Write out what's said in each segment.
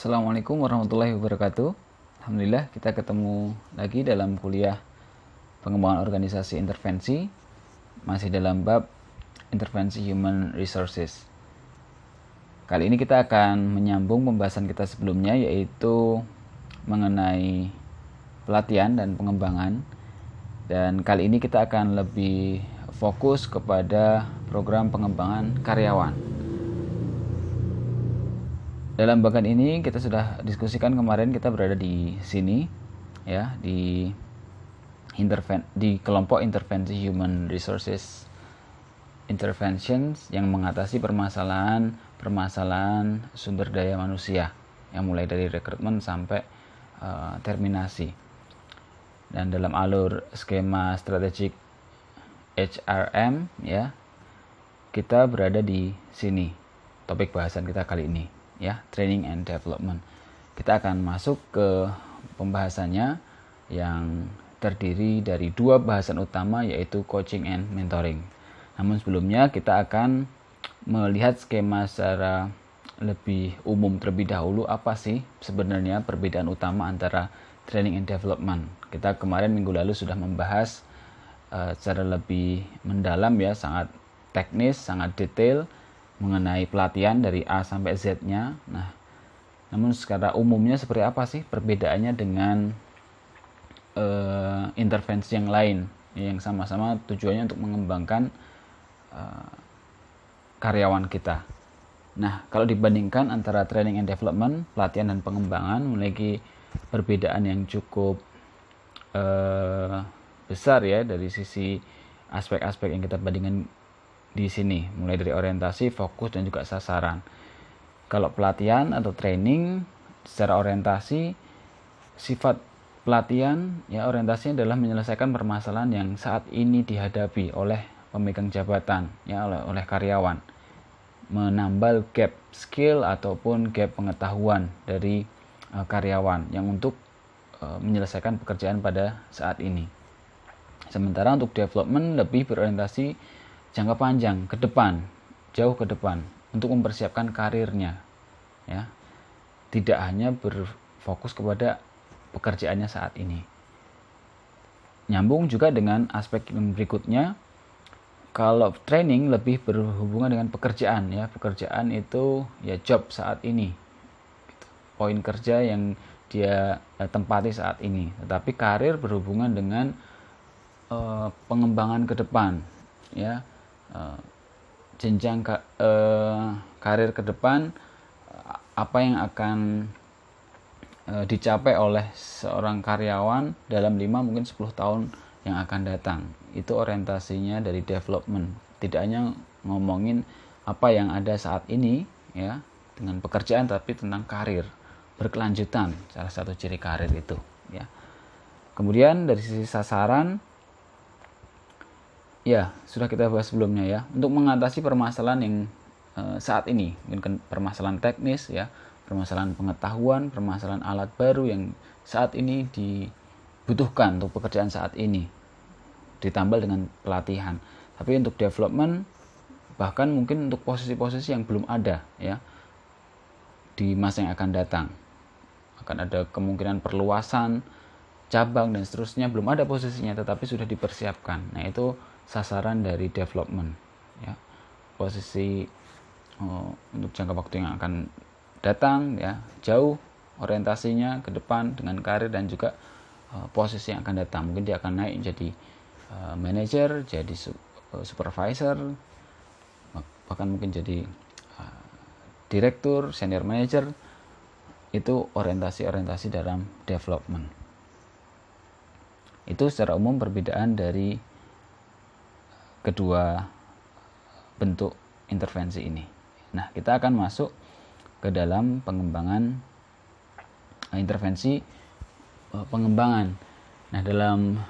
Assalamualaikum warahmatullahi wabarakatuh. Alhamdulillah kita ketemu lagi dalam kuliah pengembangan organisasi intervensi, masih dalam bab intervensi human resources. Kali ini kita akan menyambung pembahasan kita sebelumnya, yaitu mengenai pelatihan dan pengembangan. Dan kali ini kita akan lebih fokus kepada program pengembangan karyawan. Dalam bagian ini kita sudah diskusikan kemarin, kita berada di sini ya, di kelompok intervensi human resources interventions yang mengatasi permasalahan sumber daya manusia yang mulai dari rekrutmen sampai terminasi. Dan dalam alur skema strategik HRM ya, kita berada di sini. Topik bahasan kita kali ini ya, training and development. Kita akan masuk ke pembahasannya yang terdiri dari dua bahasan utama, yaitu coaching and mentoring. Namun sebelumnya kita akan melihat skema secara lebih umum terlebih dahulu. Apa sih sebenarnya perbedaan utama antara training and development? Kita kemarin minggu lalu sudah membahas secara lebih mendalam ya, sangat teknis, sangat detail mengenai pelatihan dari A sampai Z-nya. Nah, namun secara umumnya seperti apa sih perbedaannya dengan intervensi yang lain yang sama-sama tujuannya untuk mengembangkan karyawan kita. Nah, kalau dibandingkan antara training and development, pelatihan dan pengembangan, memiliki perbedaan yang cukup besar ya dari sisi aspek-aspek yang kita bandingkan di sini, mulai dari orientasi, fokus, dan juga sasaran. Kalau pelatihan atau training secara orientasi, sifat pelatihan ya, orientasinya adalah menyelesaikan permasalahan yang saat ini dihadapi oleh pemegang jabatan ya, oleh karyawan, menambal gap skill ataupun gap pengetahuan dari karyawan yang untuk menyelesaikan pekerjaan pada saat ini. Sementara untuk development lebih berorientasi jangka panjang, ke depan, jauh ke depan, untuk mempersiapkan karirnya ya, tidak hanya berfokus kepada pekerjaannya saat ini. Nyambung juga dengan aspek yang berikutnya. Kalau training lebih berhubungan dengan pekerjaan ya, pekerjaan itu ya job saat ini, poin kerja yang dia tempati saat ini. Tetapi karir berhubungan dengan pengembangan ke depan ya, jenjang karir ke depan, apa yang akan dicapai oleh seorang karyawan dalam 5 mungkin 10 tahun yang akan datang. Itu orientasinya dari development. Tidak hanya ngomongin apa yang ada saat ini ya dengan pekerjaan, tapi tentang karir berkelanjutan, salah satu ciri karir itu ya. Kemudian dari sisi sasaran ya, sudah kita bahas sebelumnya ya, untuk mengatasi permasalahan yang saat ini, mungkin permasalahan teknis ya, permasalahan pengetahuan, permasalahan alat baru yang saat ini dibutuhkan untuk pekerjaan saat ini, ditambah dengan pelatihan. Tapi untuk development, bahkan mungkin untuk posisi-posisi yang belum ada ya, di masa yang akan datang akan ada kemungkinan perluasan cabang dan seterusnya, belum ada posisinya tetapi sudah dipersiapkan. Nah, itu sasaran dari development ya, posisi untuk jangka waktu yang akan datang ya, jauh orientasinya ke depan dengan karir dan juga posisi yang akan datang. Mungkin dia akan naik jadi manager, jadi supervisor, bahkan mungkin jadi direktur, senior manager. Itu orientasi dalam development. Itu secara umum perbedaan dari kedua bentuk intervensi ini. Nah, kita akan masuk ke dalam pengembangan intervensi pengembangan. Nah, dalam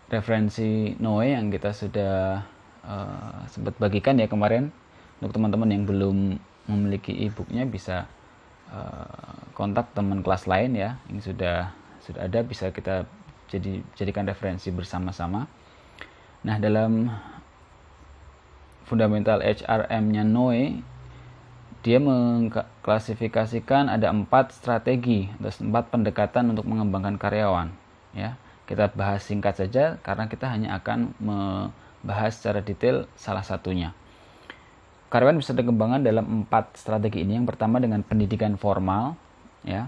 referensi Noe yang kita sudah sempat bagikan ya kemarin, untuk teman-teman yang belum memiliki e-booknya bisa kontak teman kelas lain ya, yang sudah ada, bisa kita jadikan referensi bersama-sama. Nah, dalam fundamental HRM-nya Noe dia mengklasifikasikan ada 4 strategi atau 4 pendekatan untuk mengembangkan karyawan. Ya, kita bahas singkat saja karena kita hanya akan membahas secara detail salah satunya. Karyawan bisa dikembangkan dalam 4 strategi ini. Yang pertama dengan pendidikan formal, ya,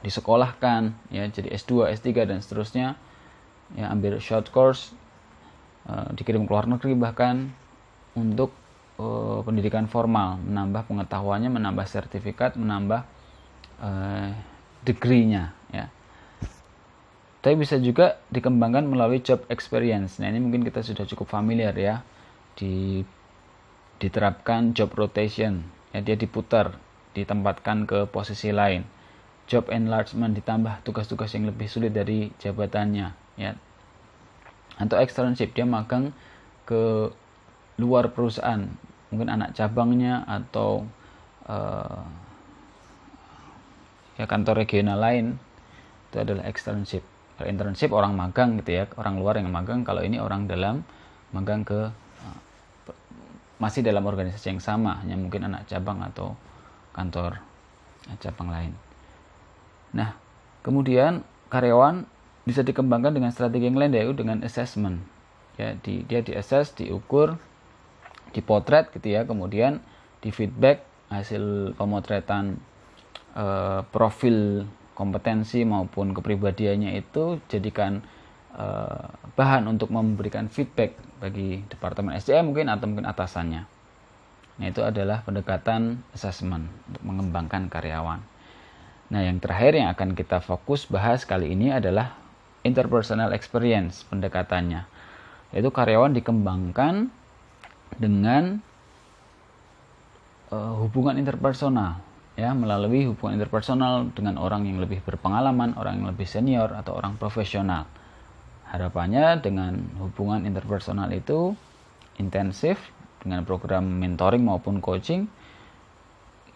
disekolahkan, ya, jadi S2, S3 dan seterusnya, ya, ambil short course, dikirim ke luar negeri bahkan untuk pendidikan formal, menambah pengetahuannya, menambah sertifikat, menambah degree-nya, ya. Tapi bisa juga dikembangkan melalui job experience. Nah, ini mungkin kita sudah cukup familiar, ya. Diterapkan job rotation, ya, dia diputar, ditempatkan ke posisi lain. Job enlargement, ditambah tugas-tugas yang lebih sulit dari jabatannya, ya. Atau externship, dia magang ke luar perusahaan, mungkin anak cabangnya atau ya kantor regional lain, itu adalah externship. Kalau internship orang magang gitu, ya, orang luar yang magang. Kalau ini orang dalam magang ke masih dalam organisasi yang sama, hanya mungkin anak cabang atau kantor cabang lain. Nah, kemudian karyawan bisa dikembangkan dengan strategi yang lain, yaitu dengan assessment. Ya, dia di-assess, diukur, dipotret gitu, ya, kemudian di feedback hasil pemotretan profil kompetensi maupun kepribadiannya itu jadikan bahan untuk memberikan feedback bagi departemen SDM mungkin atau mungkin atasannya. Nah, itu adalah pendekatan assessment untuk mengembangkan karyawan. Nah, yang terakhir yang akan kita fokus bahas kali ini adalah interpersonal experience pendekatannya, yaitu karyawan dikembangkan dengan hubungan interpersonal, ya, melalui hubungan interpersonal dengan orang yang lebih berpengalaman, orang yang lebih senior atau orang profesional. Harapannya dengan hubungan interpersonal itu intensif dengan program mentoring maupun coaching,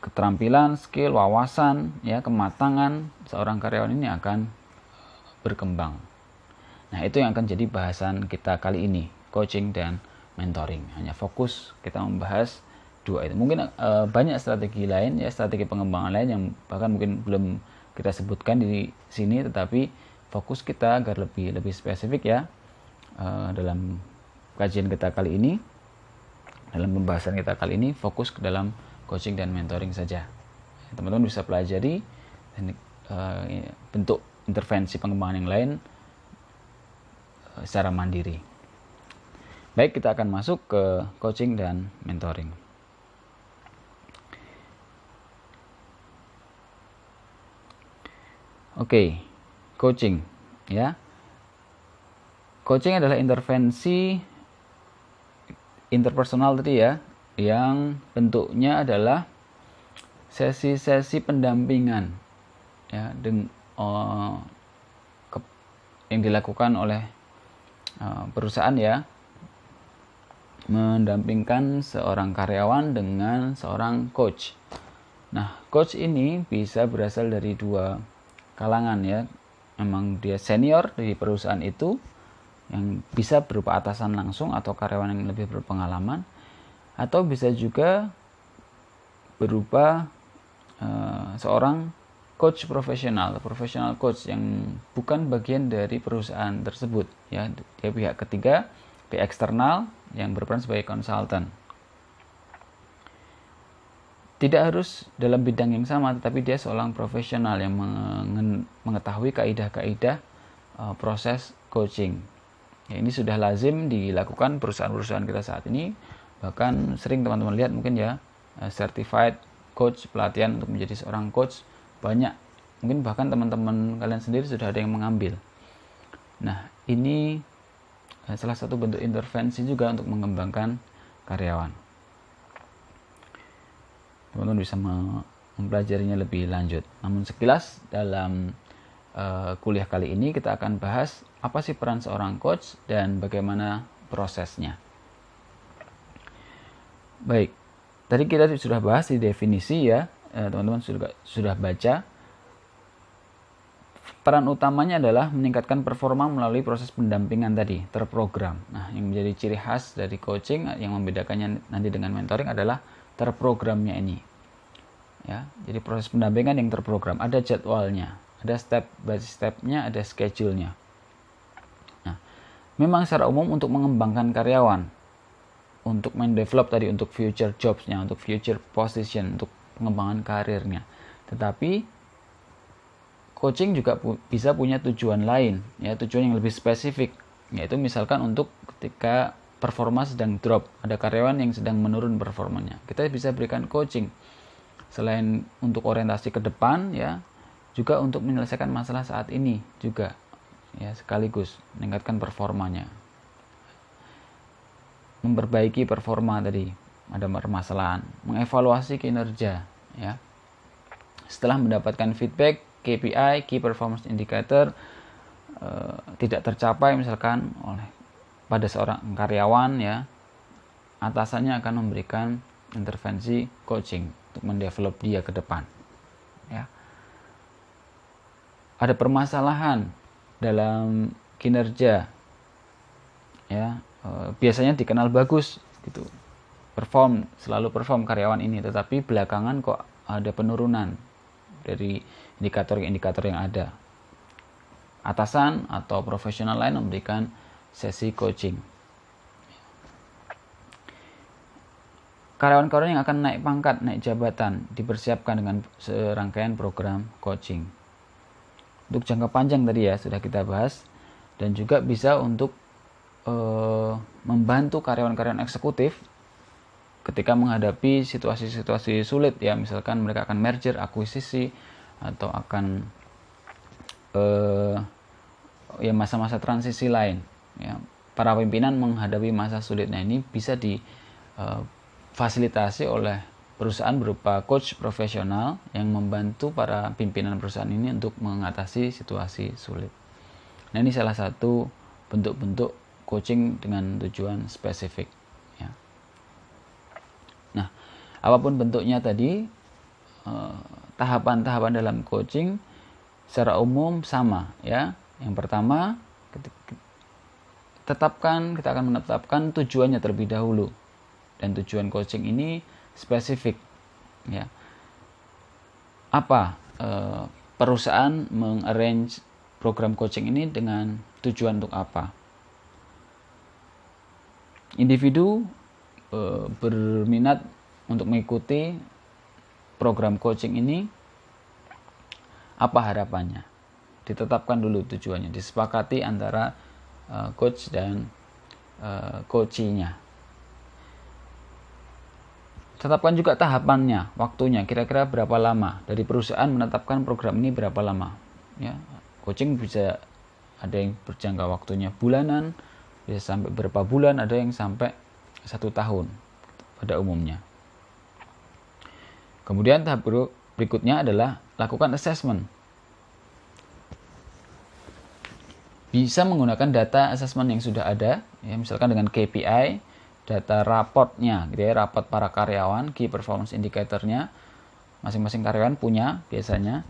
keterampilan, skill, wawasan, ya, kematangan seorang karyawan ini akan berkembang. Nah, itu yang akan jadi bahasan kita kali ini, coaching dan mentoring. Hanya fokus kita membahas 2 itu. Mungkin banyak strategi lain, ya, strategi pengembangan lain yang bahkan mungkin belum kita sebutkan di sini, tetapi fokus kita agar lebih spesifik, ya, dalam kajian kita kali ini, dalam pembahasan kita kali ini fokus ke dalam coaching dan mentoring saja. Teman-teman bisa pelajari bentuk intervensi pengembangan yang lain secara mandiri. Baik, kita akan masuk ke coaching dan mentoring. Oke, coaching, ya. Coaching adalah intervensi interpersonal tadi, ya, yang bentuknya adalah sesi-sesi pendampingan, ya, yang dilakukan oleh perusahaan, ya, mendampingkan seorang karyawan dengan seorang coach. Nah, coach ini bisa berasal dari 2 kalangan, ya. Memang dia senior di perusahaan itu yang bisa berupa atasan langsung atau karyawan yang lebih berpengalaman, atau bisa juga berupa seorang coach profesional, professional coach yang bukan bagian dari perusahaan tersebut, ya. Dia pihak ketiga, pihak eksternal yang berperan sebagai konsultan. Tidak harus dalam bidang yang sama, tetapi dia seorang profesional yang mengetahui kaidah-kaidah proses coaching. Ya, ini sudah lazim dilakukan perusahaan-perusahaan kita saat ini. Bahkan sering teman-teman lihat mungkin, ya, certified coach, pelatihan untuk menjadi seorang coach banyak. Mungkin bahkan teman-teman kalian sendiri sudah ada yang mengambil. Nah, ini salah satu bentuk intervensi juga untuk mengembangkan karyawan. Teman-teman bisa mempelajarinya lebih lanjut. Namun sekilas dalam kuliah kali ini kita akan bahas apa sih peran seorang coach dan bagaimana prosesnya. Baik, tadi kita sudah bahas di definisi, ya, teman-teman sudah baca. Peran utamanya adalah meningkatkan performa melalui proses pendampingan tadi, terprogram. Nah, yang menjadi ciri khas dari coaching yang membedakannya nanti dengan mentoring adalah terprogramnya ini. Ya, jadi proses pendampingan yang terprogram, ada jadwalnya, ada step by step-nya, ada schedule-nya. Nah, memang secara umum untuk mengembangkan karyawan, untuk mendevelop tadi, untuk future jobs-nya, untuk future position, untuk pengembangan karirnya. Tetapi coaching juga bisa punya tujuan lain, ya, tujuan yang lebih spesifik, yaitu misalkan untuk ketika performa sedang drop, ada karyawan yang sedang menurun performanya, kita bisa berikan coaching. Selain untuk orientasi ke depan, ya, juga untuk menyelesaikan masalah saat ini juga, ya, sekaligus meningkatkan performanya, memperbaiki performa tadi, ada permasalahan, mengevaluasi kinerja, ya. Setelah mendapatkan feedback, KPI, Key Performance Indicator, tidak tercapai misalkan pada seorang karyawan, ya, atasannya akan memberikan intervensi coaching untuk mendevelop dia ke depan, ya. Ada permasalahan dalam kinerja, ya, biasanya dikenal bagus gitu, selalu perform karyawan ini, tetapi belakangan kok ada penurunan dari indikator-indikator yang ada. Atasan atau profesional lain memberikan sesi coaching. Karyawan-karyawan yang akan naik pangkat, naik jabatan, dipersiapkan dengan serangkaian program coaching. Untuk jangka panjang tadi, ya, sudah kita bahas, dan juga bisa untuk membantu karyawan-karyawan eksekutif ketika menghadapi situasi-situasi sulit, ya, misalkan mereka akan merger, akuisisi, atau akan ya masa-masa transisi lain, ya. Para pimpinan menghadapi masa sulit, nah ini bisa fasilitasi oleh perusahaan berupa coach profesional yang membantu para pimpinan perusahaan ini untuk mengatasi situasi sulit. Nah, ini salah satu bentuk-bentuk coaching dengan tujuan spesifik, ya. Nah, apapun bentuknya tadi, tahapan-tahapan dalam coaching secara umum sama, ya. Yang pertama, kita akan menetapkan tujuannya terlebih dahulu. Dan tujuan coaching ini spesifik, ya. Apa perusahaan mengarrange program coaching ini dengan tujuan untuk apa? Individu berminat untuk mengikuti program coaching ini, apa harapannya? Ditetapkan dulu tujuannya, disepakati antara coach dan coachee-nya. Tetapkan juga tahapannya, waktunya, kira-kira berapa lama. Dari perusahaan menetapkan program ini berapa lama, ya. Coaching bisa ada yang berjangka waktunya bulanan, bisa sampai berapa bulan, ada yang sampai 1 tahun pada umumnya. Kemudian tahap berikutnya adalah lakukan assessment. Bisa menggunakan data assessment yang sudah ada, ya, misalkan dengan KPI, data raportnya, gitu ya, raport para karyawan, Key Performance Indicator-nya, masing-masing karyawan punya biasanya.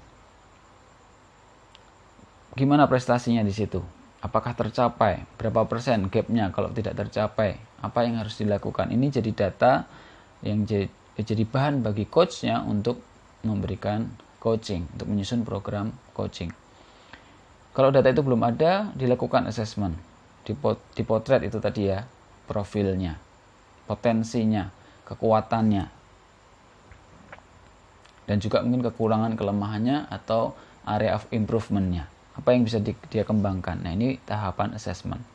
Gimana prestasinya di situ? Apakah tercapai? Berapa persen gap-nya kalau tidak tercapai? Apa yang harus dilakukan? Ini jadi data yang jadi bahan bagi coach-nya untuk memberikan coaching, untuk menyusun program coaching. Kalau data itu belum ada, dilakukan assessment, dipotret itu tadi, ya, profilnya, potensinya, kekuatannya, dan juga mungkin kekurangan kelemahannya atau area of improvement-nya, apa yang bisa dia kembangkan. Nah, ini tahapan assessment.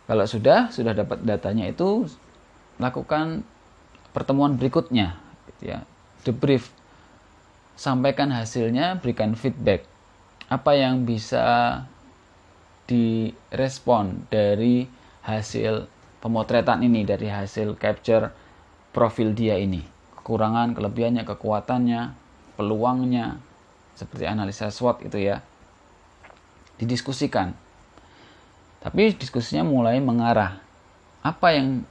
Kalau sudah dapat datanya, itu lakukan pertemuan berikutnya, gitu ya, debrief, sampaikan hasilnya, berikan feedback, apa yang bisa direspon dari hasil pemotretan ini, dari hasil capture profil dia ini, kekurangan, kelebihannya, kekuatannya, peluangnya, seperti analisa SWOT itu, ya, didiskusikan. Tapi diskusinya mulai mengarah, apa yang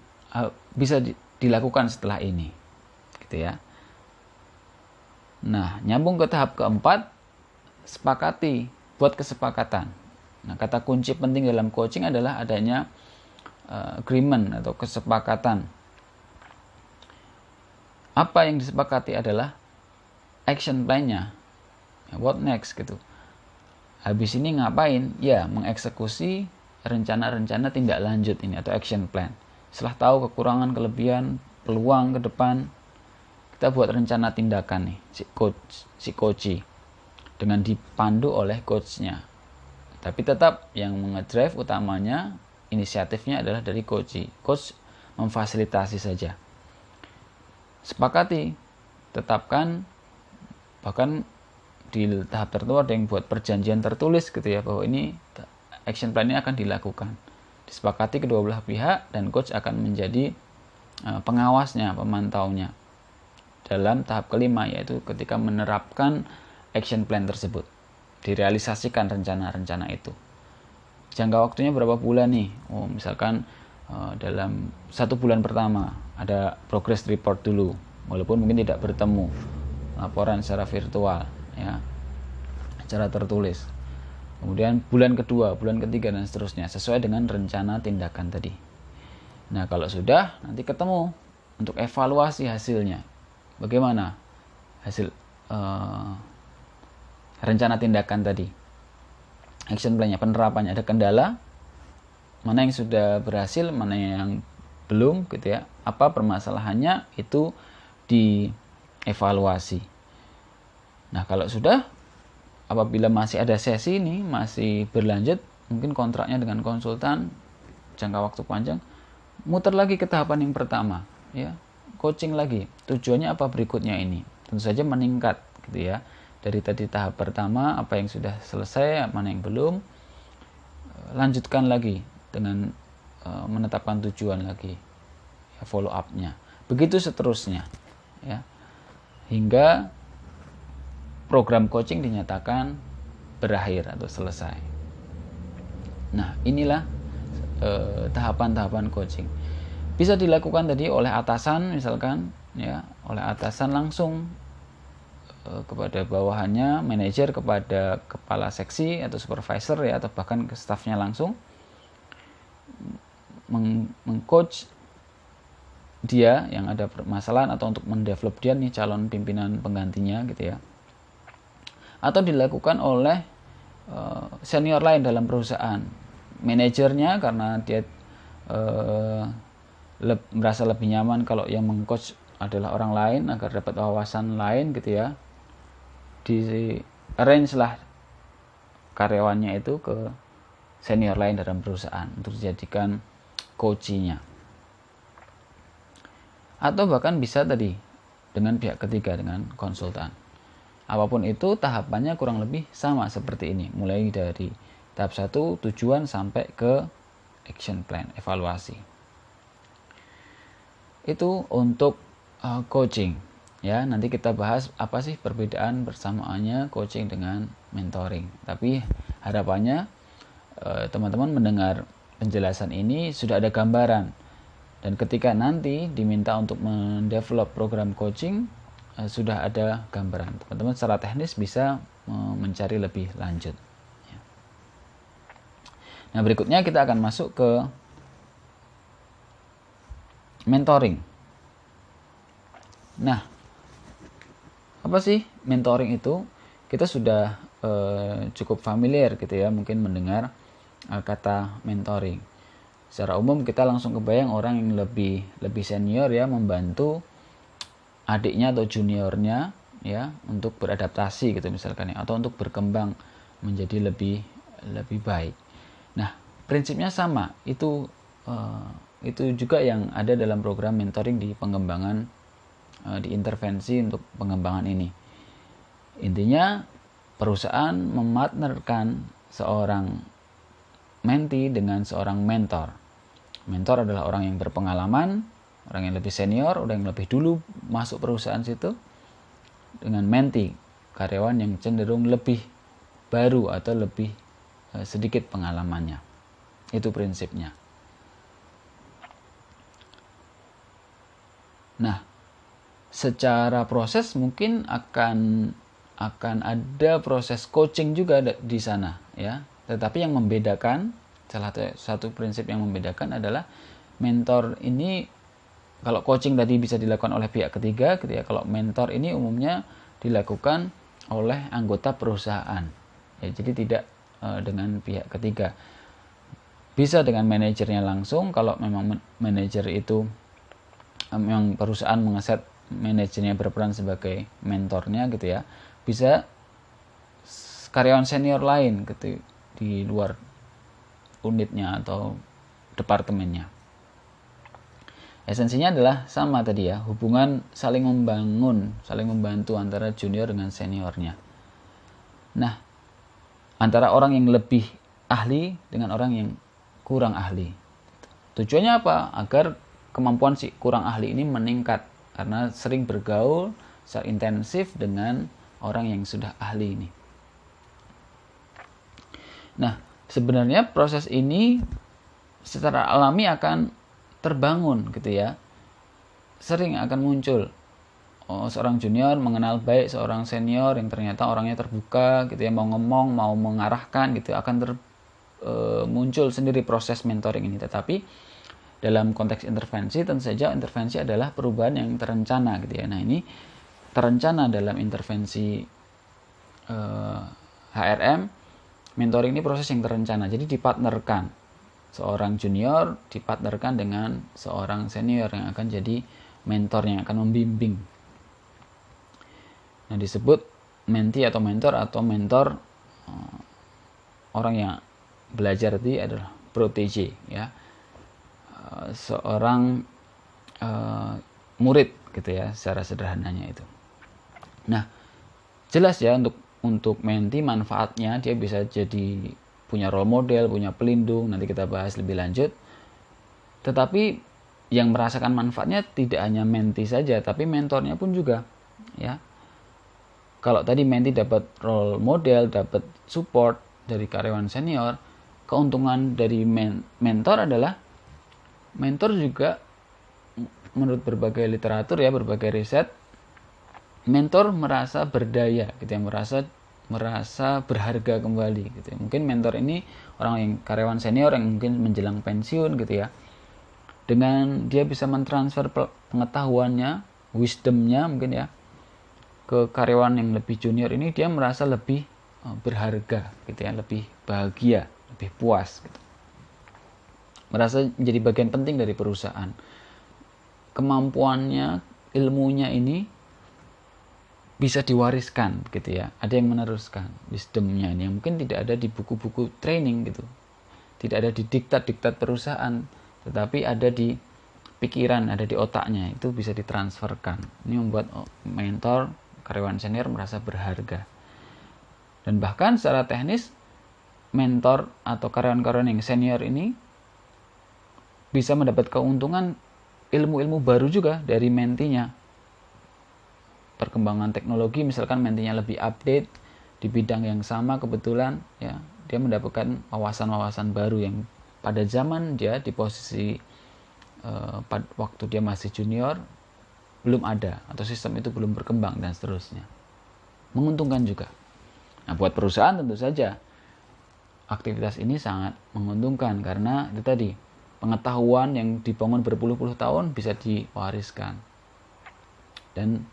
bisa dilakukan setelah ini, gitu ya. Nah, nyambung ke tahap keempat, sepakati, buat kesepakatan. Nah, kata kunci penting dalam coaching adalah adanya agreement atau kesepakatan. apa yang disepakati adalah action plan-nya. What next gitu. Habis ini ngapain? Ya, mengeksekusi rencana-rencana tindak lanjut ini atau action plan. Setelah tahu kekurangan, kelebihan, peluang ke depan, kita buat rencana tindakan nih, si coach dengan dipandu oleh coachnya. Tapi tetap yang mengedrive utamanya, inisiatifnya adalah dari coach. Coach memfasilitasi saja. Sepakati, tetapkan, bahkan di tahap tertentu ada yang buat perjanjian tertulis gitu ya, bahwa ini action plan ini akan dilakukan. Disepakati kedua belah pihak dan coach akan menjadi pengawasnya, pemantaunya dalam tahap kelima, yaitu ketika menerapkan action plan tersebut, direalisasikan rencana-rencana itu. Jangka waktunya berapa bulan nih? Misalkan dalam 1 bulan pertama ada progress report dulu, walaupun mungkin tidak bertemu, laporan secara virtual ya, secara tertulis. Kemudian bulan kedua, bulan ketiga dan seterusnya sesuai dengan rencana tindakan tadi. Nah, kalau sudah, nanti ketemu untuk evaluasi hasilnya. Bagaimana hasil rencana tindakan tadi, action plan-nya, penerapannya, ada kendala, mana yang sudah berhasil, mana yang belum gitu ya, apa permasalahannya, itu dievaluasi. Nah, kalau sudah, apabila masih ada sesi ini, masih berlanjut, mungkin kontraknya dengan konsultan jangka waktu panjang, muter lagi ke tahapan yang pertama ya, coaching lagi. Tujuannya apa berikutnya ini? Tentu saja meningkat gitu ya. Dari tadi tahap pertama, apa yang sudah selesai, mana yang belum, lanjutkan lagi dengan menetapkan tujuan lagi ya, follow up-nya. Begitu seterusnya ya, hingga program coaching dinyatakan berakhir atau selesai. Nah, inilah tahapan-tahapan coaching. Bisa dilakukan tadi oleh atasan misalkan ya, oleh atasan langsung kepada bawahannya, manajer kepada kepala seksi atau supervisor ya, atau bahkan ke stafnya langsung, mengcoach dia yang ada permasalahan atau untuk mendevelop dia nih calon pimpinan penggantinya gitu ya. Atau dilakukan oleh senior lain dalam perusahaan, manajernya karena dia merasa lebih nyaman kalau yang mengcoach adalah orang lain agar dapat wawasan lain gitu ya, di arrange lah karyawannya itu ke senior lain dalam perusahaan untuk dijadikan coaching-nya. Atau bahkan bisa tadi dengan pihak ketiga, dengan konsultan. Apapun itu tahapannya kurang lebih sama seperti ini, mulai dari tahap 1 tujuan sampai ke action plan, evaluasi. Itu untuk coaching ya. Nanti kita bahas apa sih perbedaan persamaannya coaching dengan mentoring. Tapi harapannya teman-teman mendengar penjelasan ini sudah ada gambaran, dan ketika nanti diminta untuk mendevelop program coaching, sudah ada gambaran. Teman-teman secara teknis bisa mencari lebih lanjut. Nah, berikutnya kita akan masuk ke mentoring. Nah, apa sih mentoring itu? Kita sudah cukup familiar gitu ya, mungkin mendengar kata mentoring. Secara umum kita langsung kebayang orang yang lebih senior ya, membantu adiknya atau juniornya ya untuk beradaptasi gitu misalkan ya, atau untuk berkembang menjadi lebih baik. Nah, prinsipnya sama. Itu juga yang ada dalam program mentoring di pengembangan, di intervensi untuk pengembangan ini. Intinya perusahaan mematnerkan seorang mentee dengan seorang mentor. Mentor adalah orang yang berpengalaman, orang yang lebih senior, orang yang lebih dulu masuk perusahaan situ, dengan mentee, karyawan yang cenderung lebih baru atau lebih sedikit pengalamannya. Itu prinsipnya. Nah, secara proses mungkin akan ada proses coaching juga di sana ya. Tetapi yang membedakan, salah satu prinsip yang membedakan adalah mentor ini Kalau coaching tadi bisa dilakukan oleh pihak ketiga gitu ya. Kalau mentor ini umumnya dilakukan oleh anggota perusahaan. Ya, jadi tidak dengan pihak ketiga. Bisa dengan manajernya langsung kalau memang manajer itu memang perusahaan mengeset manajernya berperan sebagai mentornya gitu ya. Bisa karyawan senior lain gitu di luar unitnya atau departemennya. Esensinya adalah sama tadi ya, hubungan saling membangun, saling membantu antara junior dengan seniornya. Nah, antara orang yang lebih ahli dengan orang yang kurang ahli. Tujuannya apa? Agar kemampuan si kurang ahli ini meningkat karena sering bergaul secara intensif dengan orang yang sudah ahli ini. Nah, sebenarnya proses ini secara alami akan terbangun gitu ya. Sering akan muncul seorang junior mengenal baik seorang senior yang ternyata orangnya terbuka gitu ya, mau ngomong, mau mengarahkan gitu, akan muncul sendiri proses mentoring ini. Tetapi dalam konteks intervensi, tentu saja intervensi adalah perubahan yang terencana gitu ya. Nah, ini terencana dalam intervensi HRM, mentoring ini proses yang terencana. Jadi dipartnerkan. Seorang junior dipartnerkan dengan seorang senior yang akan jadi mentor, yang akan membimbing. Nah, disebut mentee atau mentor orang yang belajar tadi adalah protege ya. Seorang murid gitu ya, secara sederhananya itu. Nah, jelas ya untuk mentee manfaatnya, dia bisa jadi punya role model, punya pelindung, nanti kita bahas lebih lanjut. Tetapi yang merasakan manfaatnya tidak hanya mentee saja, tapi mentornya pun juga ya. Kalau tadi mentee dapat role model, dapat support dari karyawan senior, keuntungan dari mentor adalah mentor juga, menurut berbagai literatur ya, berbagai riset, mentor merasa berdaya gitu ya, merasa berharga kembali gitu ya. Mungkin mentor ini orang yang karyawan senior yang mungkin menjelang pensiun gitu ya. Dengan dia bisa mentransfer pengetahuannya, wisdomnya mungkin ya, ke karyawan yang lebih junior ini, dia merasa lebih berharga gitu ya, lebih bahagia, lebih puas gitu. Merasa menjadi bagian penting dari perusahaan. Kemampuannya, ilmunya ini bisa diwariskan gitu ya. Ada yang meneruskan wisdomnya ini yang mungkin tidak ada di buku-buku training gitu. Tidak ada di diktat-diktat perusahaan, tetapi ada di pikiran, ada di otaknya, itu bisa ditransferkan. Ini membuat mentor, karyawan senior merasa berharga. Dan bahkan secara teknis, mentor atau karyawan-karyawan yang senior ini bisa mendapat keuntungan ilmu-ilmu baru juga dari mentinya. Perkembangan teknologi, misalkan mentinya lebih update di bidang yang sama, kebetulan ya, dia mendapatkan wawasan-wawasan baru yang pada zaman dia di posisi waktu dia masih junior belum ada, atau sistem itu belum berkembang dan seterusnya. Menguntungkan juga. Nah, buat perusahaan tentu saja aktivitas ini sangat menguntungkan karena itu tadi, pengetahuan yang dibangun berpuluh-puluh tahun bisa diwariskan. Dan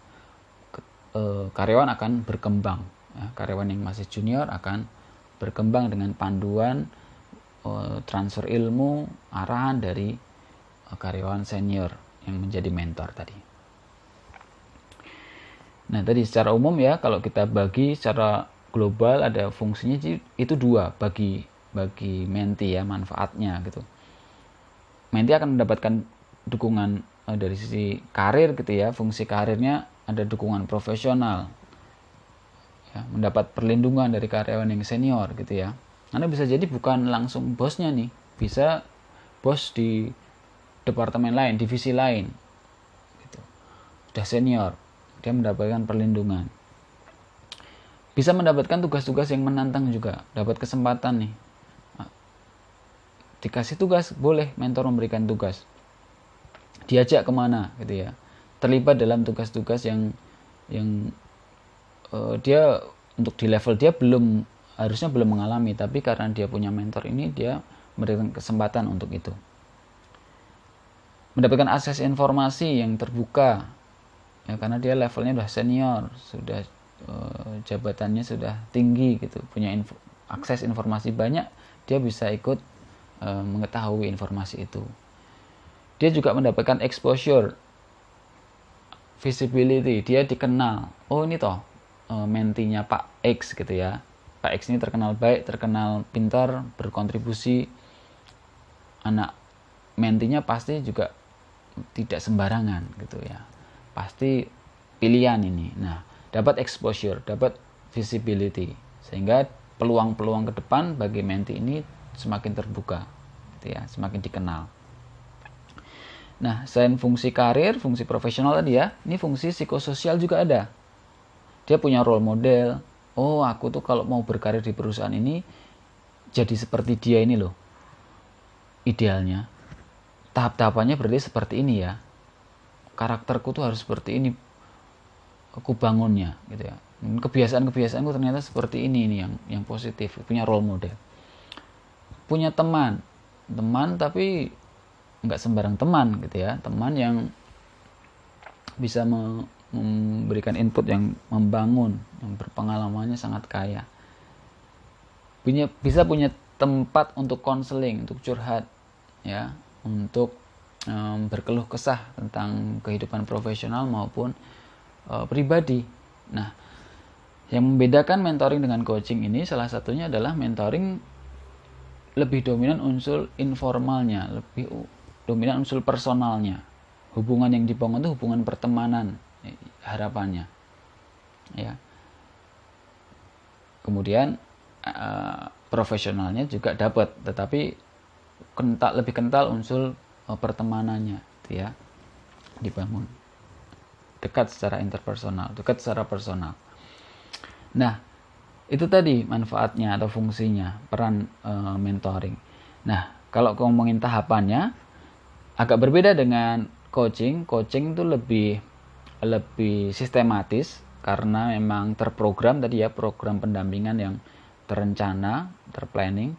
karyawan akan berkembang ya, karyawan yang masih junior akan berkembang dengan panduan transfer ilmu, arahan dari karyawan senior yang menjadi mentor tadi. Nah, tadi secara umum ya, kalau kita bagi secara global ada fungsinya itu dua bagi mentee ya, manfaatnya gitu. Mentee akan mendapatkan dukungan dari sisi karir gitu ya, fungsi karirnya ada dukungan profesional ya, mendapat perlindungan dari karyawan yang senior gitu ya. Anda bisa jadi bukan langsung bosnya nih, bisa bos di departemen lain, divisi lain gitu. Sudah senior, dia mendapatkan perlindungan, bisa mendapatkan tugas-tugas yang menantang juga, dapat kesempatan nih, dikasih tugas, boleh mentor memberikan tugas, diajak kemana gitu ya, terlibat dalam tugas-tugas yang dia untuk di level dia harusnya belum mengalami, tapi karena dia punya mentor ini, dia memberikan kesempatan untuk itu. mendapatkan akses informasi yang terbuka, ya, karena dia levelnya udah senior, sudah jabatannya sudah tinggi gitu, punya akses informasi banyak, dia bisa ikut mengetahui informasi itu. Dia juga mendapatkan exposure, visibility, dia dikenal, oh ini toh mentinya Pak X gitu ya, Pak X ini terkenal baik, terkenal pintar, berkontribusi, anak mentinya pasti juga tidak sembarangan gitu ya, pasti pilihan ini. Nah, dapat exposure, dapat visibility, sehingga peluang-peluang ke depan bagi menti ini semakin terbuka gitu ya, semakin dikenal. Nah, selain fungsi karir, fungsi profesional tadi ya, ini fungsi psikososial juga ada. Dia punya role model, oh aku tuh kalau mau berkarir di perusahaan ini jadi seperti dia ini loh idealnya, tahap-tahapannya berarti seperti ini ya, karakterku tuh harus seperti ini, aku bangunnya gitu ya, kebiasaan-kebiasaanku ternyata seperti ini yang positif. Punya role model, punya teman tapi nggak sembarang teman gitu ya, teman yang bisa memberikan input yang membangun, yang berpengalamannya sangat kaya, bisa punya tempat untuk konseling, untuk curhat ya, untuk berkeluh kesah tentang kehidupan profesional maupun pribadi. Nah, yang membedakan mentoring dengan coaching ini salah satunya adalah mentoring lebih dominan unsur informalnya, lebih dominan unsur personalnya. Hubungan yang dibangun itu hubungan pertemanan, harapannya. Ya. Kemudian profesionalnya juga dapat, tetapi lebih kental unsur pertemanannya, gitu ya, dibangun. Dekat secara interpersonal, dekat secara personal. Nah, itu tadi manfaatnya atau fungsinya, peran mentoring. Nah, kalau ngomongin tahapannya, agak berbeda dengan coaching. Coaching itu lebih sistematis, karena memang terprogram tadi ya, program pendampingan yang terencana, terplanning.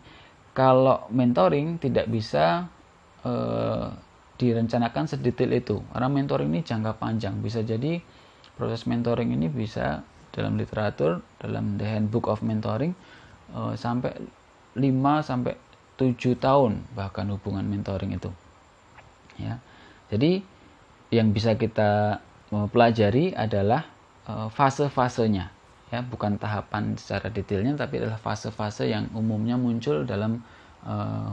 Kalau mentoring tidak bisa direncanakan sedetail itu, karena mentoring ini jangka panjang. Bisa jadi proses mentoring ini bisa dalam literatur, dalam The Handbook of Mentoring, sampai 5-7 tahun bahkan hubungan mentoring itu ya. Jadi yang bisa kita pelajari adalah fase-fasenya ya, bukan tahapan secara detailnya, tapi adalah fase-fase yang umumnya muncul dalam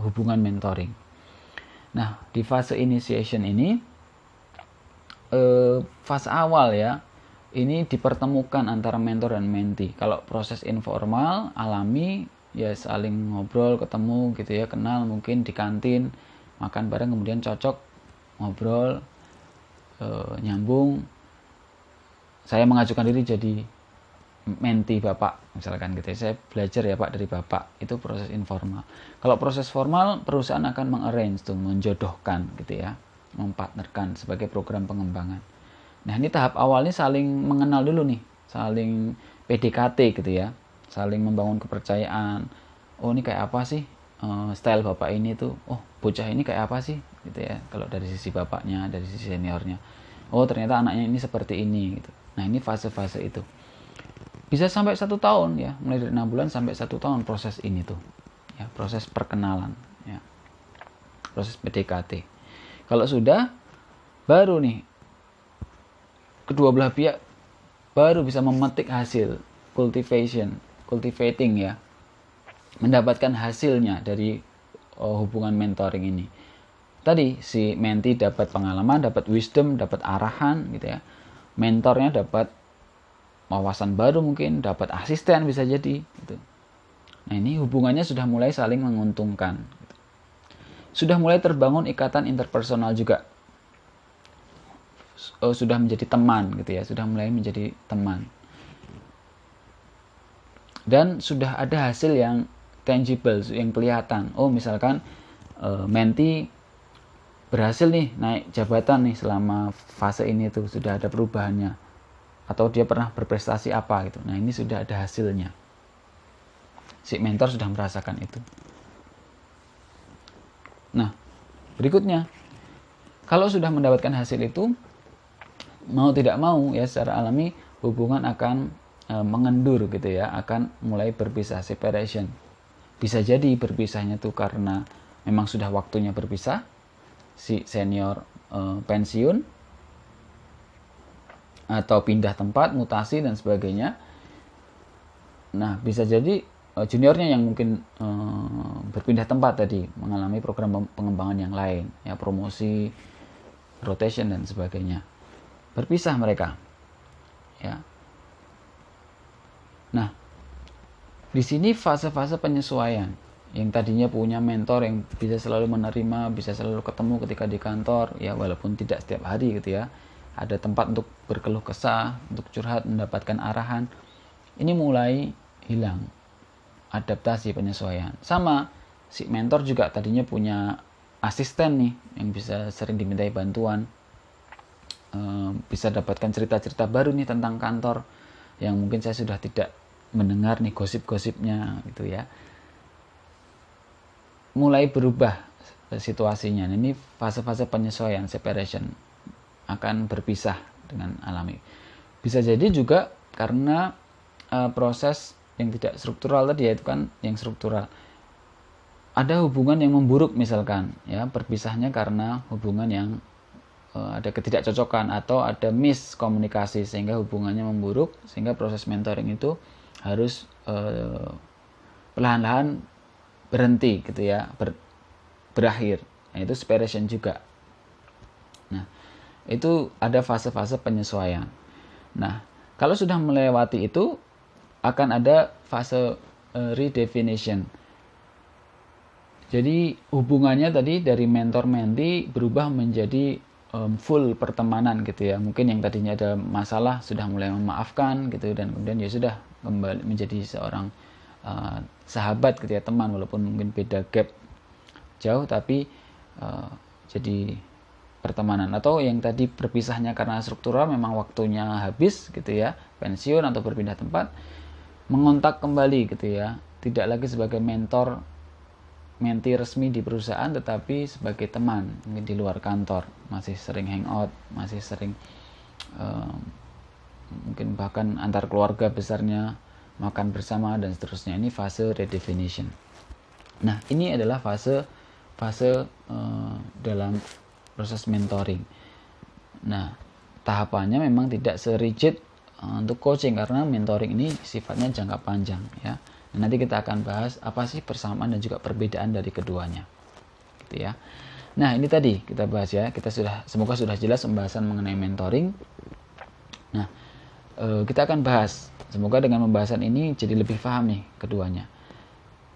hubungan mentoring. Nah, di fase initiation ini, fase awal ya, ini dipertemukan antara mentor dan mentee. Kalau proses informal, alami, ya saling ngobrol, ketemu gitu ya, kenal mungkin di kantin, makan bareng, kemudian cocok, ngobrol, nyambung. Saya mengajukan diri jadi mentee Bapak, misalkan gitu ya. Saya belajar ya Pak dari Bapak. Itu proses informal. Kalau proses formal, perusahaan akan mengarrange tuh, menjodohkan gitu ya, mempartnerkan sebagai program pengembangan. Nah, ini tahap awalnya saling mengenal dulu nih, saling PDKT gitu ya, saling membangun kepercayaan. Oh, ini kayak apa sih style Bapak ini tuh? Oh, bocah ini kayak apa sih gitu ya, kalau dari sisi bapaknya, dari sisi seniornya. Oh, ternyata anaknya ini seperti ini gitu. Nah, ini fase-fase itu. Bisa sampai 1 tahun ya, mulai dari 6 bulan sampai 1 tahun proses ini tuh ya, proses perkenalan ya, proses PDKT. Kalau sudah, baru nih kedua belah pihak baru bisa memetik hasil cultivating ya, mendapatkan hasilnya dari hubungan mentoring ini. Tadi si mentee dapat pengalaman, dapat wisdom, dapat arahan gitu ya, mentornya dapat wawasan baru, mungkin dapat asisten, bisa jadi gitu. Nah, ini hubungannya sudah mulai saling menguntungkan gitu. Sudah mulai terbangun ikatan interpersonal juga, sudah menjadi teman gitu ya, sudah mulai menjadi teman, dan sudah ada hasil yang tangible, yang kelihatan. Oh, misalkan mentee berhasil nih naik jabatan nih selama fase ini tuh, sudah ada perubahannya, atau dia pernah berprestasi apa gitu. Nah, ini sudah ada hasilnya. Si mentor sudah merasakan itu. Nah, berikutnya Kalau sudah mendapatkan hasil itu, mau tidak mau ya secara alami hubungan akan mengendur gitu ya, akan mulai berpisah, separation. Bisa jadi berpisahnya tuh karena memang sudah waktunya berpisah, si senior pensiun atau pindah tempat, mutasi dan sebagainya. Nah, bisa jadi juniornya yang mungkin berpindah tempat tadi, mengalami program pengembangan yang lain, ya promosi, rotation dan sebagainya. Berpisah mereka. Ya. Nah, di sini fase-fase penyesuaian. Yang tadinya punya mentor yang bisa selalu menerima, bisa selalu ketemu ketika di kantor, ya walaupun tidak setiap hari gitu ya. Ada tempat untuk berkeluh kesah, untuk curhat, mendapatkan arahan. Ini mulai hilang. Adaptasi, penyesuaian. Sama, si mentor juga tadinya punya asisten nih, yang bisa sering dimintai bantuan. Bisa dapatkan cerita-cerita baru nih tentang kantor, yang mungkin saya sudah tidak mendengar nih gosip-gosipnya gitu ya. Mulai berubah situasinya. Ini fase-fase penyesuaian, separation, akan berpisah dengan alami. Bisa jadi juga karena proses yang tidak struktural tadi, yaitu kan yang struktural. Ada hubungan yang memburuk misalkan, ya berpisahnya karena hubungan yang ada ketidakcocokan atau ada miskomunikasi sehingga hubungannya memburuk, sehingga proses mentoring itu harus perlahan-lahan berhenti gitu ya, berakhir. Nah, itu separation juga. Nah, itu ada fase-fase penyesuaian. Nah, kalau sudah melewati itu akan ada fase redefinition. Jadi hubungannya tadi dari mentor-mentee berubah menjadi full pertemanan gitu ya. Mungkin yang tadinya ada masalah sudah mulai memaafkan gitu, dan kemudian ya sudah kembali menjadi seorang sahabat gitu ya, teman, walaupun mungkin beda gap jauh, tapi jadi pertemanan. Atau yang tadi berpisahnya karena struktural, memang waktunya habis gitu ya, pensiun atau berpindah tempat, mengontak kembali gitu ya, tidak lagi sebagai mentor mentee resmi di perusahaan, tetapi sebagai teman mungkin di luar kantor, masih sering hangout, masih sering mungkin bahkan antar keluarga besarnya makan bersama dan seterusnya. Ini fase redefinition. Nah, ini adalah fase dalam proses mentoring. Nah, tahapannya memang tidak serigid untuk coaching, karena mentoring ini sifatnya jangka panjang ya. Nanti kita akan bahas apa sih persamaan dan juga perbedaan dari keduanya, gitu ya. Nah, ini tadi kita bahas ya. Semoga sudah jelas pembahasan mengenai mentoring. Nah, kita akan bahas. Semoga dengan pembahasan ini jadi lebih paham nih keduanya.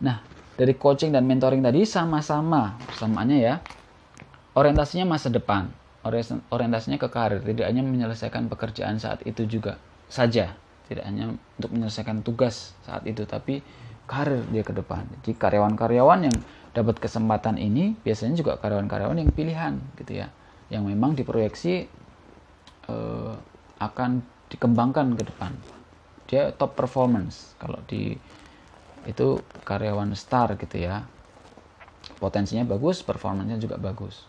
Nah, dari coaching dan mentoring tadi sama-sama persamaannya ya. Orientasinya masa depan, orientasinya ke karir, tidak hanya menyelesaikan pekerjaan saat itu juga saja. Tidak hanya untuk menyelesaikan tugas saat itu, tapi karir dia ke depan. Jadi karyawan-karyawan yang dapat kesempatan ini biasanya juga karyawan-karyawan yang pilihan gitu ya, yang memang diproyeksi akan dikembangkan ke depan. Dia top performance, kalau di itu karyawan star gitu ya, potensinya bagus, performanya juga bagus.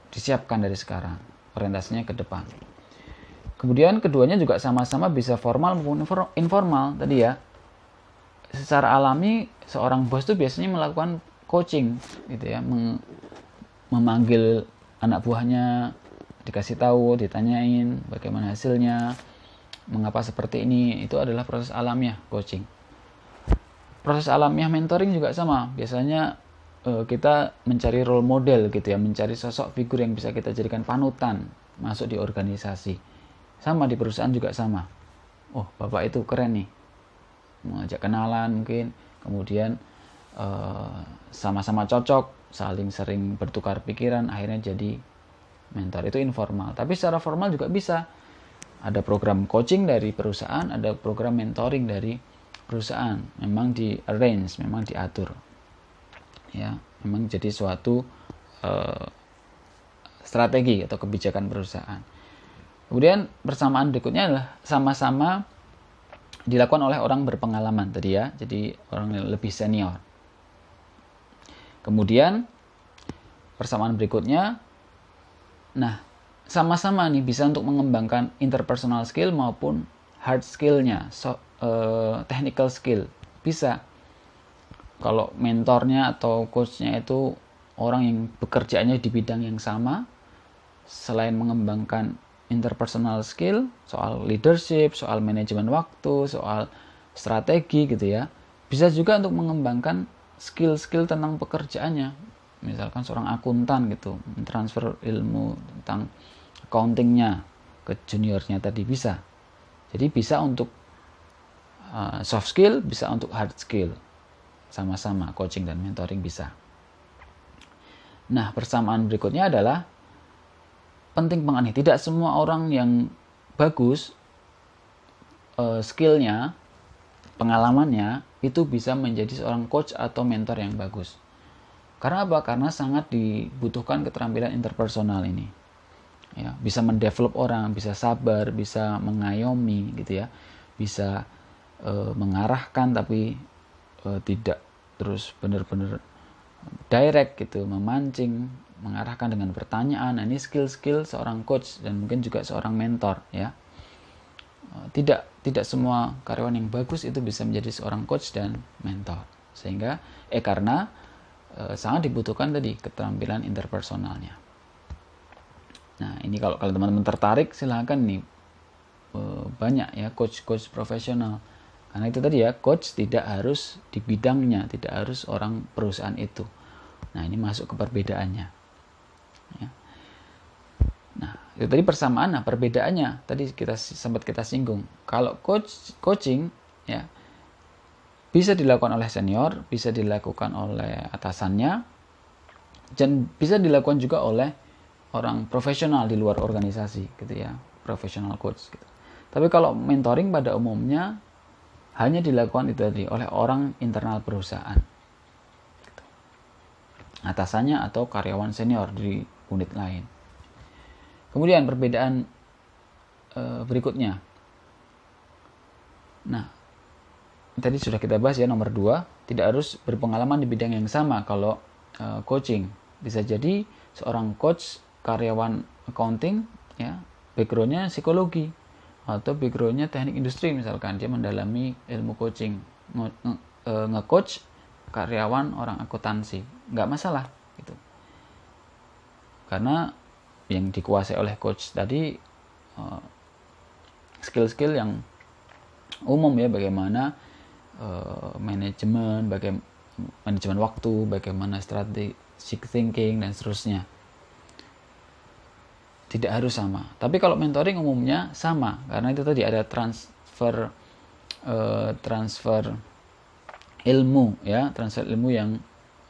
Disiapkan dari sekarang, orientasinya ke depan. Kemudian keduanya juga sama-sama bisa formal maupun informal tadi ya. Secara alami seorang bos itu biasanya melakukan coaching gitu ya, memanggil anak buahnya, dikasih tahu, ditanyain bagaimana hasilnya, mengapa seperti ini. Itu adalah proses alamiah coaching. Proses alamiah mentoring juga sama. Biasanya kita mencari role model gitu ya, mencari sosok figur yang bisa kita jadikan panutan masuk di organisasi. Sama di perusahaan juga sama. Oh, bapak itu keren nih, mengajak kenalan mungkin, kemudian sama-sama cocok, saling sering bertukar pikiran, akhirnya jadi mentor. Itu informal. Tapi secara formal juga bisa. Ada program coaching dari perusahaan, ada program mentoring dari perusahaan. Memang di arrange, memang diatur. Ya, memang jadi suatu strategi atau kebijakan perusahaan. Kemudian persamaan berikutnya adalah sama-sama dilakukan oleh orang berpengalaman tadi ya, jadi orang yang lebih senior. Kemudian persamaan berikutnya, nah sama-sama nih bisa untuk mengembangkan interpersonal skill maupun hard skill-nya, technical skill. Bisa. Kalau mentornya atau coach-nya itu orang yang bekerjaannya di bidang yang sama, selain mengembangkan interpersonal skill, soal leadership, soal manajemen waktu, soal strategi gitu ya, bisa juga untuk mengembangkan skill-skill tentang pekerjaannya. Misalkan seorang akuntan gitu, transfer ilmu tentang accounting-nya ke juniornya tadi bisa. Jadi bisa untuk soft skill, bisa untuk hard skill. Sama-sama coaching dan mentoring bisa. Nah, persamaan berikutnya adalah penting banget nih. Tidak semua orang yang bagus skillnya, pengalamannya itu bisa menjadi seorang coach atau mentor yang bagus. Karena apa? Karena sangat dibutuhkan keterampilan interpersonal ini. Ya, bisa mendevelop orang, bisa sabar, bisa mengayomi gitu ya, bisa mengarahkan tapi tidak terus benar-benar direct gitu, memancing, mengarahkan dengan pertanyaan. Nah, ini skill-skill seorang coach dan mungkin juga seorang mentor ya. Tidak semua karyawan yang bagus itu bisa menjadi seorang coach dan mentor. Sehingga karena sangat dibutuhkan tadi keterampilan interpersonalnya. Nah, ini kalau teman-teman tertarik silahkan nih, banyak ya coach-coach profesional. Karena itu tadi ya, coach tidak harus di bidangnya, tidak harus orang perusahaan itu. Nah, ini masuk ke perbedaannya. Ya. Nah, itu tadi persamaan. Nah, perbedaannya tadi sempat kita singgung. Kalau coaching ya bisa dilakukan oleh senior, bisa dilakukan oleh atasannya, dan bisa dilakukan juga oleh orang profesional di luar organisasi gitu ya, professional coach gitu. Tapi kalau mentoring pada umumnya hanya dilakukan itu tadi oleh orang internal perusahaan gitu. Atasannya atau karyawan senior di unit lain. Kemudian perbedaan berikutnya. Nah, tadi sudah kita bahas ya, nomor 2, tidak harus berpengalaman di bidang yang sama kalau coaching. Bisa jadi seorang coach karyawan accounting ya, backgroundnya psikologi atau backgroundnya teknik industri, misalkan dia mendalami ilmu coaching, nge-coach karyawan orang akuntansi, nggak masalah gitu. Karena yang dikuasai oleh coach tadi skill-skill yang umum ya, bagaimana manajemen waktu, bagaimana strategic thinking dan seterusnya. Tidak harus sama. Tapi kalau mentoring umumnya sama, karena itu tadi ada transfer ilmu ya, transfer ilmu yang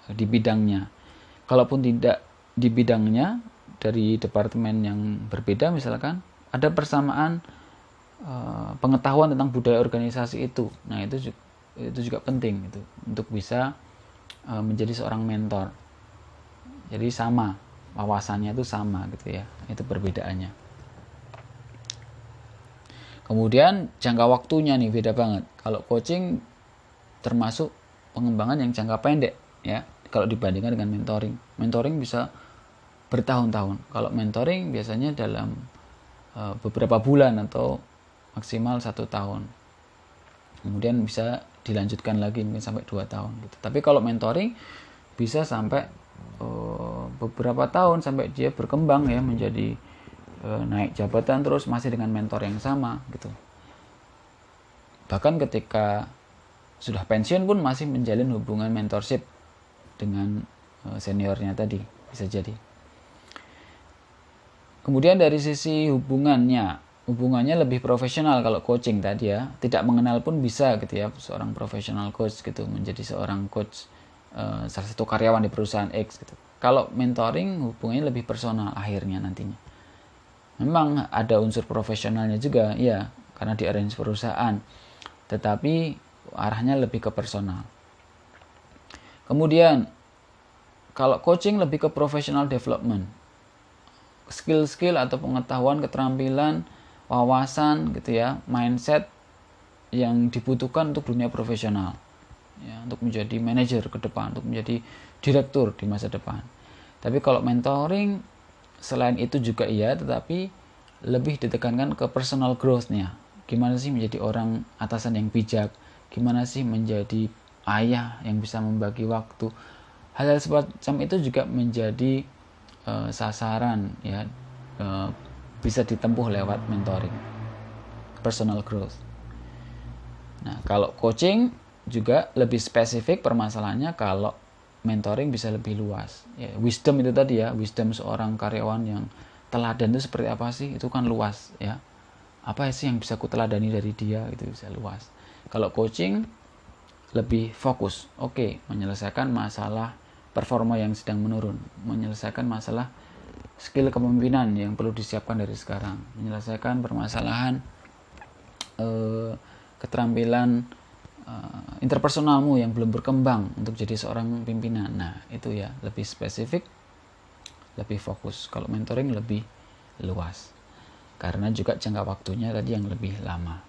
di bidangnya. Kalaupun tidak di bidangnya, dari departemen yang berbeda misalkan, ada persamaan pengetahuan tentang budaya organisasi itu. Nah, itu juga penting gitu, untuk bisa menjadi seorang mentor. Jadi sama, wawasannya itu sama gitu ya, itu perbedaannya. Kemudian jangka waktunya nih beda banget. Kalau coaching termasuk pengembangan yang jangka pendek ya, kalau dibandingkan dengan mentoring bisa bertahun-tahun. Kalau mentoring biasanya dalam beberapa bulan atau maksimal 1 tahun, kemudian bisa dilanjutkan lagi mungkin sampai 2 tahun gitu. Tapi kalau mentoring bisa sampai beberapa tahun, sampai dia berkembang ya, menjadi naik jabatan terus masih dengan mentor yang sama gitu. Bahkan ketika sudah pensiun pun masih menjalin hubungan mentorship dengan seniornya tadi, bisa jadi. Kemudian dari sisi hubungannya lebih profesional kalau coaching tadi ya, tidak mengenal pun bisa gitu ya, seorang profesional coach gitu menjadi seorang coach salah satu karyawan di perusahaan X gitu. Kalau mentoring hubungannya lebih personal akhirnya nantinya. Memang ada unsur profesionalnya juga ya, karena di arrange perusahaan, tetapi arahnya lebih ke personal. Kemudian kalau coaching lebih ke professional development, skill-skill atau pengetahuan, keterampilan, wawasan gitu ya, mindset yang dibutuhkan untuk dunia profesional ya, untuk menjadi manajer ke depan, untuk menjadi direktur di masa depan. Tapi kalau mentoring selain itu juga iya, tetapi lebih ditekankan ke personal growth-nya. Gimana sih menjadi orang atasan yang bijak, gimana sih menjadi ayah yang bisa membagi waktu. Hal-hal semacam itu juga menjadi sasaran ya, bisa ditempuh lewat mentoring, personal growth. Nah, kalau coaching juga lebih spesifik permasalahannya, kalau mentoring bisa lebih luas. Ya, wisdom itu tadi ya, wisdom seorang karyawan yang teladan itu seperti apa sih? Itu kan luas ya. Apa sih yang bisa ku teladani dari dia, itu bisa luas. Kalau coaching lebih fokus. Oke, menyelesaikan masalah performa yang sedang menurun, menyelesaikan masalah skill kepemimpinan yang perlu disiapkan dari sekarang, menyelesaikan permasalahan keterampilan interpersonalmu yang belum berkembang untuk jadi seorang pimpinan. Nah, itu ya, lebih spesifik, lebih fokus. Kalau mentoring lebih luas, karena juga jangka waktunya tadi yang lebih lama.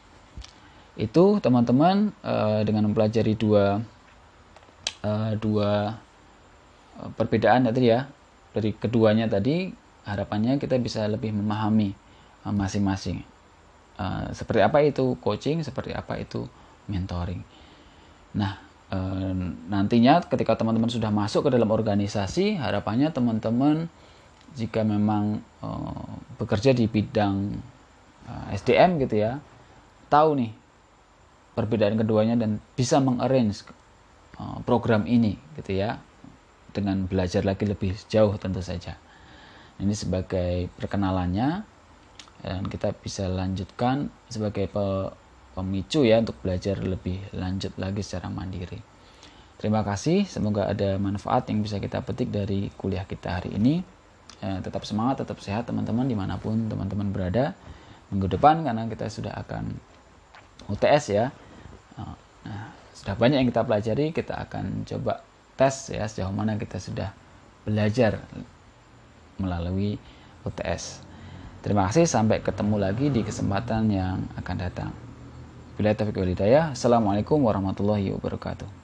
Itu teman-teman, dengan mempelajari dua perbedaan tadi ya, dari keduanya tadi, harapannya kita bisa lebih memahami masing-masing. Seperti apa itu coaching, seperti apa itu mentoring. Nah, nantinya ketika teman-teman sudah masuk ke dalam organisasi, harapannya teman-teman jika memang bekerja di bidang SDM gitu ya, tahu nih perbedaan keduanya dan bisa mengarrange program ini gitu ya, dengan belajar lagi lebih jauh tentu saja. Ini sebagai perkenalannya, dan kita bisa lanjutkan sebagai pemicu ya untuk belajar lebih lanjut lagi secara mandiri. Terima kasih, semoga ada manfaat yang bisa kita petik dari kuliah kita hari ini. Tetap semangat, tetap sehat teman-teman dimanapun teman-teman berada. Minggu depan karena kita sudah akan UTS ya. Nah, sudah banyak yang kita pelajari, kita akan coba tes ya sejauh mana kita sudah belajar melalui UTS. Terima kasih, sampai ketemu lagi di kesempatan yang akan datang. Billahi taufiq wal hidayah. Assalamualaikum warahmatullahi wabarakatuh.